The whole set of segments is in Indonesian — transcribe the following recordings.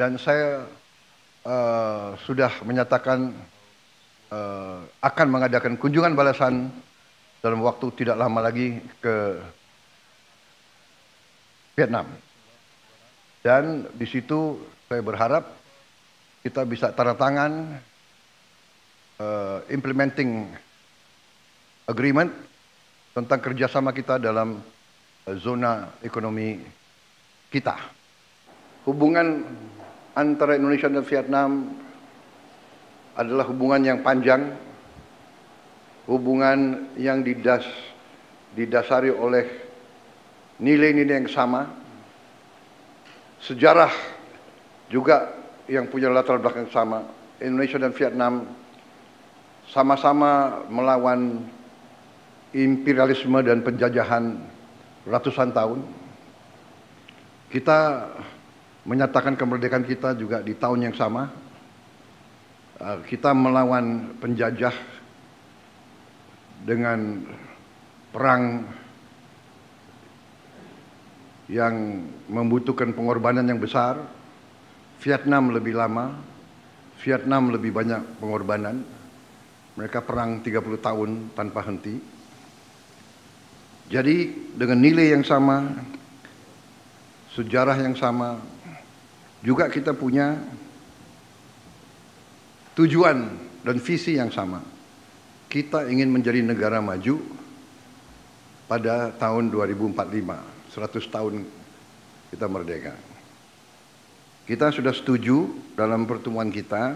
Dan saya sudah menyatakan akan mengadakan kunjungan balasan dalam waktu tidak lama lagi ke Vietnam. Dan di situ saya berharap kita bisa tanda tangan implementing agreement tentang kerjasama kita dalam zona ekonomi kita. Hubungan antara Indonesia dan Vietnam adalah hubungan yang panjang, hubungan yang didasari oleh nilai-nilai yang sama, sejarah juga yang punya latar belakang sama. Indonesia dan Vietnam sama-sama melawan imperialisme dan penjajahan ratusan tahun. Kita menyatakan kemerdekaan kita juga di tahun yang sama. Kita melawan penjajah dengan perang yang membutuhkan pengorbanan yang besar. Vietnam lebih lama, Vietnam lebih banyak pengorbanan. Mereka perang 30 tahun tanpa henti. Jadi dengan nilai yang sama, sejarah yang sama, juga kita punya tujuan dan visi yang sama. Kita ingin menjadi negara maju pada tahun 2045, 100 tahun kita merdeka. Kita sudah setuju dalam pertemuan kita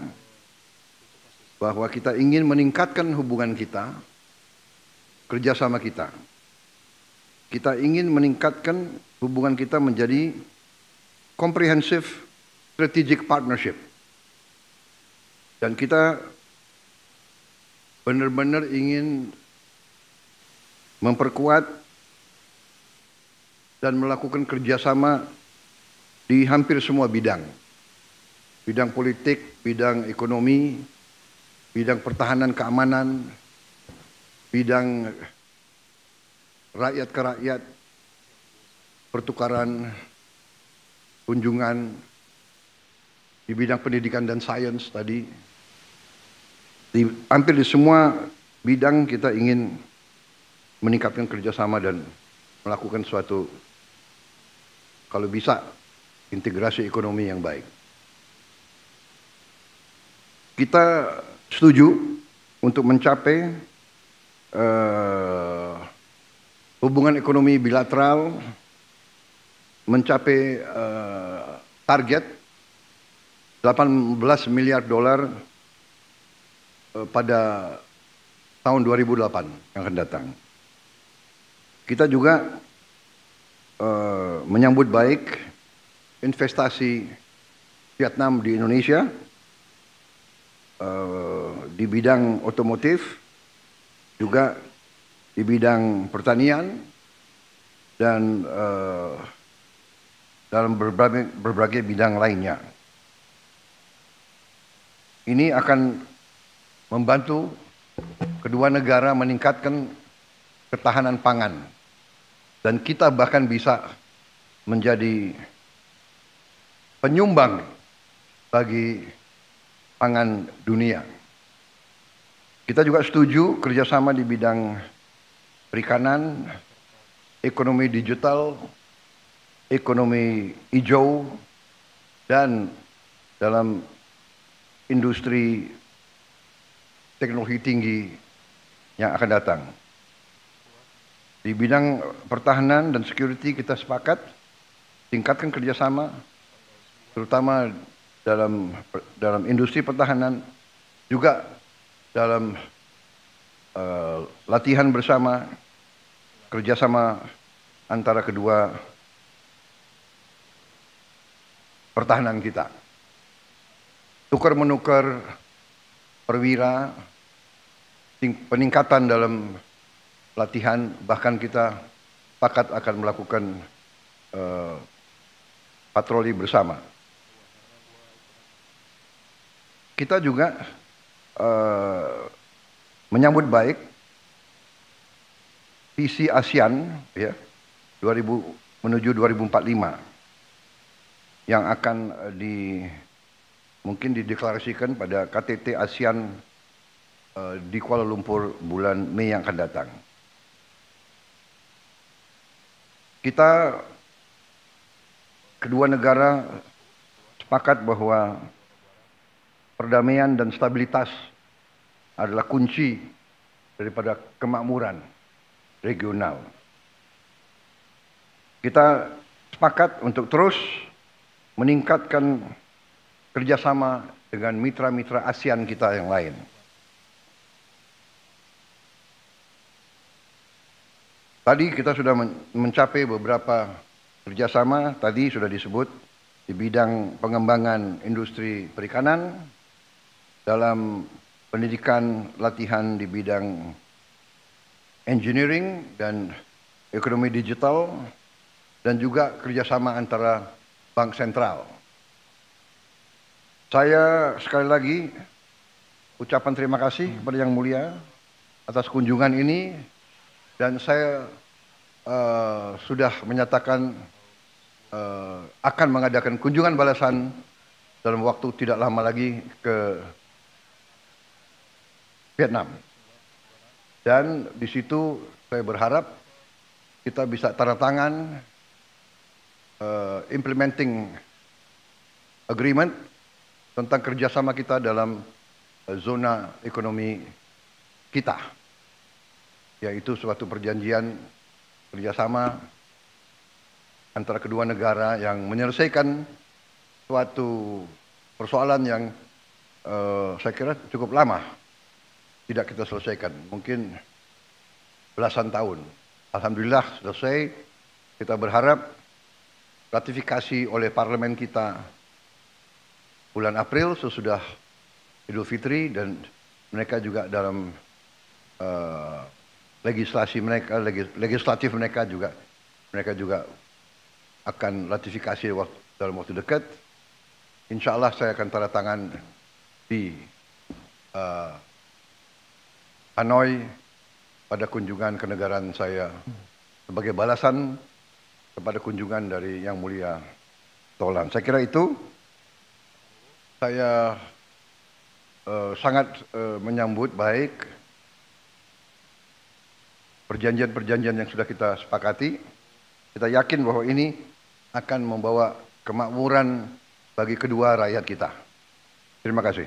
bahwa kita ingin meningkatkan hubungan kita, kerjasama kita. Kita ingin meningkatkan hubungan kita menjadi comprehensive strategic partnership. Dan kita benar-benar ingin memperkuat dan melakukan kerjasama di hampir semua bidang. Bidang politik, bidang ekonomi, bidang pertahanan keamanan, bidang rakyat ke rakyat, pertukaran, kunjungan, di bidang pendidikan dan sains tadi. Hampir di semua bidang kita ingin meningkatkan kerjasama dan melakukan suatu, kalau bisa, integrasi ekonomi yang baik. Kita setuju untuk mencapai hubungan ekonomi bilateral, mencapai target 18 miliar dolar pada tahun 2008 yang akan datang. Kita juga menyambut baik investasi Vietnam di Indonesia di bidang otomotif, juga di bidang pertanian, dan dalam berbagai bidang lainnya. Ini akan membantu kedua negara meningkatkan ketahanan pangan, dan kita bahkan bisa menjadi penyumbang bagi pangan dunia. Kita juga setuju kerjasama di bidang perikanan, ekonomi digital, ekonomi hijau, dan dalam industri teknologi tinggi yang akan datang. Di bidang pertahanan dan security kita sepakat tingkatkan kerjasama, terutama dalam industri pertahanan, juga dalam latihan bersama, kerjasama antara kedua pertahanan kita. Tukar-menukar perwira, peningkatan dalam latihan, bahkan kita sepakat akan melakukan patroli bersama. Kita juga menyambut baik visi ASEAN ya 2000 menuju 2045. yang akan mungkin dideklarasikan pada KTT ASEAN di Kuala Lumpur bulan Mei yang akan datang. Kita kedua negara sepakat bahwa perdamaian dan stabilitas adalah kunci daripada kemakmuran regional. Kita sepakat untuk terus meningkatkan kerjasama dengan mitra-mitra ASEAN kita yang lain. Tadi kita sudah mencapai beberapa kerjasama, tadi sudah disebut di bidang pengembangan industri perikanan, dalam pendidikan latihan di bidang engineering dan ekonomi digital, dan juga kerjasama antara bank sentral. Saya sekali lagi ucapan terima kasih kepada Yang Mulia atas kunjungan ini, dan saya sudah menyatakan akan mengadakan kunjungan balasan dalam waktu tidak lama lagi ke Vietnam. Dan di situ saya berharap kita bisa tanda tangan implementing agreement tentang kerjasama kita dalam zona ekonomi kita, yaitu suatu perjanjian kerjasama antara kedua negara yang menyelesaikan suatu persoalan yang saya kira cukup lama tidak kita selesaikan, mungkin belasan tahun. Alhamdulillah selesai. Kita berharap ratifikasi oleh parlemen kita bulan April sesudah Idul Fitri, dan mereka juga dalam legislatif mereka juga akan ratifikasi dalam waktu dekat. Insya Allah saya akan tanda tangan di Hanoi pada kunjungan kenegaraan saya sebagai balasan kepada kunjungan dari Yang Mulia Tolan. Saya kira itu. Saya sangat menyambut baik perjanjian-perjanjian yang sudah kita sepakati. Kita yakin bahwa ini akan membawa kemakmuran bagi kedua rakyat kita. Terima kasih.